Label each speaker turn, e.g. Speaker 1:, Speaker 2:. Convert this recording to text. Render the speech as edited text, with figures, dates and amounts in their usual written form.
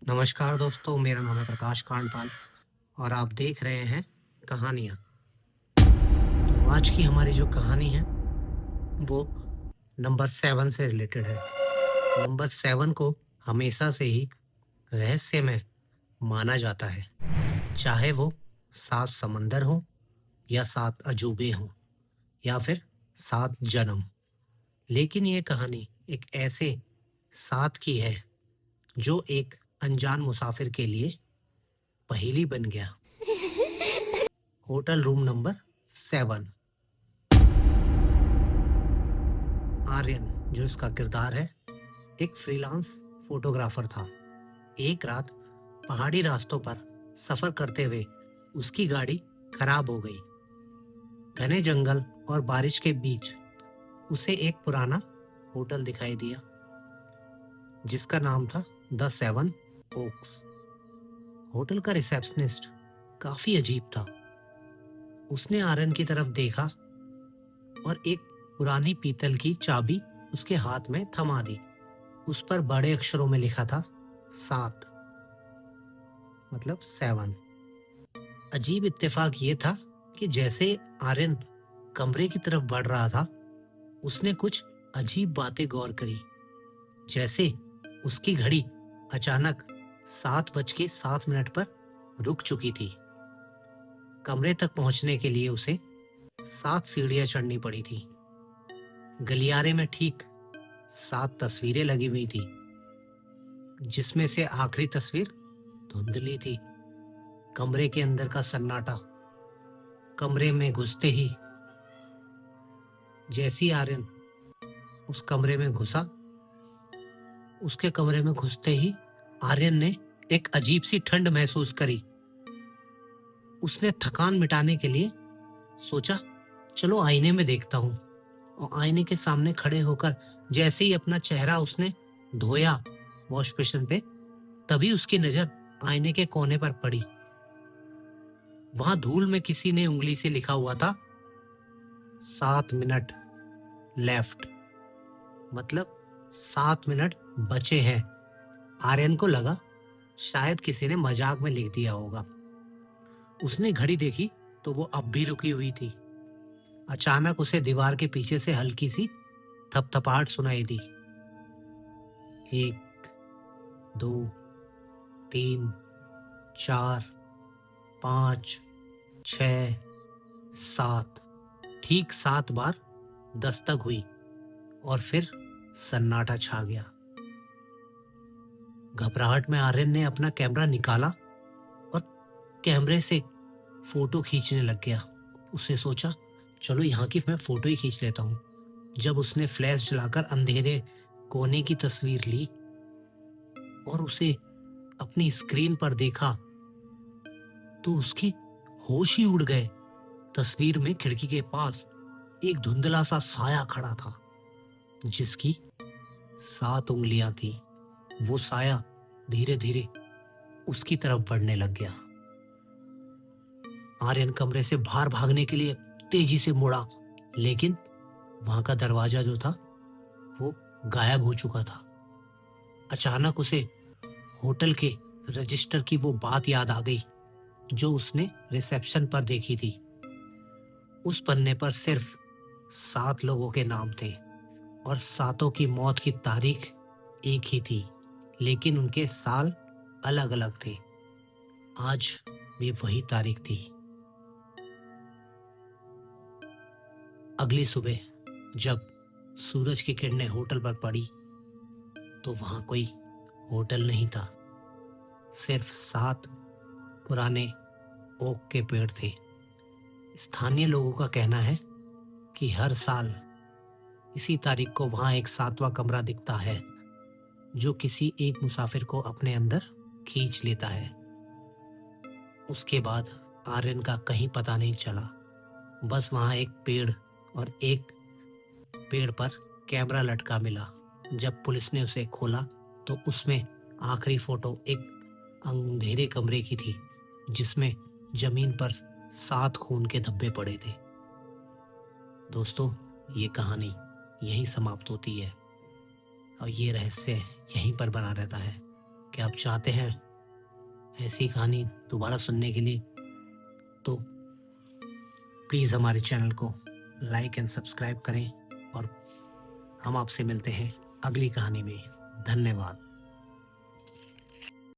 Speaker 1: नमस्कार दोस्तों, मेरा नाम है प्रकाश कांडपाल और आप देख रहे हैं कहानियाँ। तो आज की हमारी जो कहानी है वो नंबर 7 से रिलेटेड है। नंबर 7 को हमेशा से ही रहस्यमय माना जाता है, चाहे वो 7 समंदर हो या 7 अजूबे हों या फिर 7 जन्म। लेकिन ये कहानी एक ऐसे 7 की है जो एक अनजान मुसाफिर के लिए पहेली बन गया। Hotel room number 7। आर्यन, जो इसका किरदार है, एक फ्रीलांस फोटोग्राफर था। एक रात पहाड़ी रास्तों पर सफर करते हुए उसकी गाड़ी खराब हो गई। घने जंगल और बारिश के बीच उसे एक पुराना होटल दिखाई दिया जिसका नाम था द 7 ओक्स। होटल का रिसेप्शनिस्ट काफी अजीब था। उसने आर्यन की तरफ देखा और एक पुरानी पीतल की चाबी उसके हाथ में थमा दी। उस पर बड़े अक्षरों में लिखा था 7, मतलब 7। अजीब इत्तेफाक ये था कि जैसे आर्यन कमरे की तरफ बढ़ रहा था, उसने कुछ अजीब बातें गौर करी। जैसे उसकी घड़ी अचानक 7:07 पर रुक चुकी थी। कमरे तक पहुंचने के लिए उसे 7 सीढ़ियां चढ़नी पड़ी थी। गलियारे में ठीक 7 तस्वीरें लगी हुई थी, जिसमें से आखिरी तस्वीर धुंधली थी। कमरे के अंदर का सन्नाटा। कमरे में घुसते ही जैसी आर्यन उस कमरे में घुसा, उसके कमरे में घुसते ही आर्यन ने एक अजीब सी ठंड महसूस करी। उसने थकान मिटाने के लिए सोचा, चलो आईने में देखता हूं। और आईने के सामने खड़े होकर जैसे ही अपना चेहरा उसने धोया वॉश बेसिन पे, तभी उसकी नजर आईने के कोने पर पड़ी। वहां धूल में किसी ने उंगली से लिखा हुआ था 7 मिनट लेफ्ट, मतलब 7 मिनट बचे हैं। आर्यन को लगा शायद किसी ने मजाक में लिख दिया होगा। उसने घड़ी देखी तो वो अब भी रुकी हुई थी। अचानक उसे दीवार के पीछे से हल्की सी थपथपाहट सुनाई दी। 1, 2, 3, 4, 5, 6, 7। ठीक 7 बार दस्तक हुई और फिर सन्नाटा छा गया। घबराहट में आर्यन ने अपना कैमरा निकाला और कैमरे से फोटो खींचने लग गया। उसने सोचा, चलो यहाँ की मैं फोटो ही खींच लेता हूँ। जब उसने फ्लैश जलाकर अंधेरे कोने की तस्वीर ली और उसे अपनी स्क्रीन पर देखा, तो उसके होश ही उड़ गए। तस्वीर में खिड़की के पास एक धुंधला सा साया खड़ा था, जिसकी 7 उंगलियां थी। वो साया धीरे धीरे उसकी तरफ बढ़ने लग गया। आर्यन कमरे से बाहर भागने के लिए तेजी से मुड़ा, लेकिन वहां का दरवाजा जो था वो गायब हो चुका था। अचानक उसे होटल के रजिस्टर की वो बात याद आ गई जो उसने रिसेप्शन पर देखी थी। उस पन्ने पर सिर्फ 7 लोगों के नाम थे और 7 की मौत की तारीख एक ही थी, लेकिन उनके साल अलग अलग थे। आज भी वही तारीख थी। अगली सुबह जब सूरज की किरणें होटल पर पड़ी, तो वहां कोई होटल नहीं था। सिर्फ 7 पुराने ओक के पेड़ थे। स्थानीय लोगों का कहना है कि हर साल इसी तारीख को वहां एक 7वां कमरा दिखता है, जो किसी एक मुसाफिर को अपने अंदर खींच लेता है। उसके बाद आर्यन का कहीं पता नहीं चला। बस वहां एक पेड़ और एक पेड़ पर कैमरा लटका मिला। जब पुलिस ने उसे खोला तो उसमें आखिरी फोटो एक अंधेरे कमरे की थी, जिसमें जमीन पर 7 खून के धब्बे पड़े थे। दोस्तों, ये कहानी यहीं समाप्त होती है और ये रहस्य यहीं पर बना रहता है। कि आप चाहते हैं ऐसी कहानी दोबारा सुनने के लिए, तो प्लीज़ हमारे चैनल को लाइक एंड सब्सक्राइब करें और हम आपसे मिलते हैं अगली कहानी में। धन्यवाद।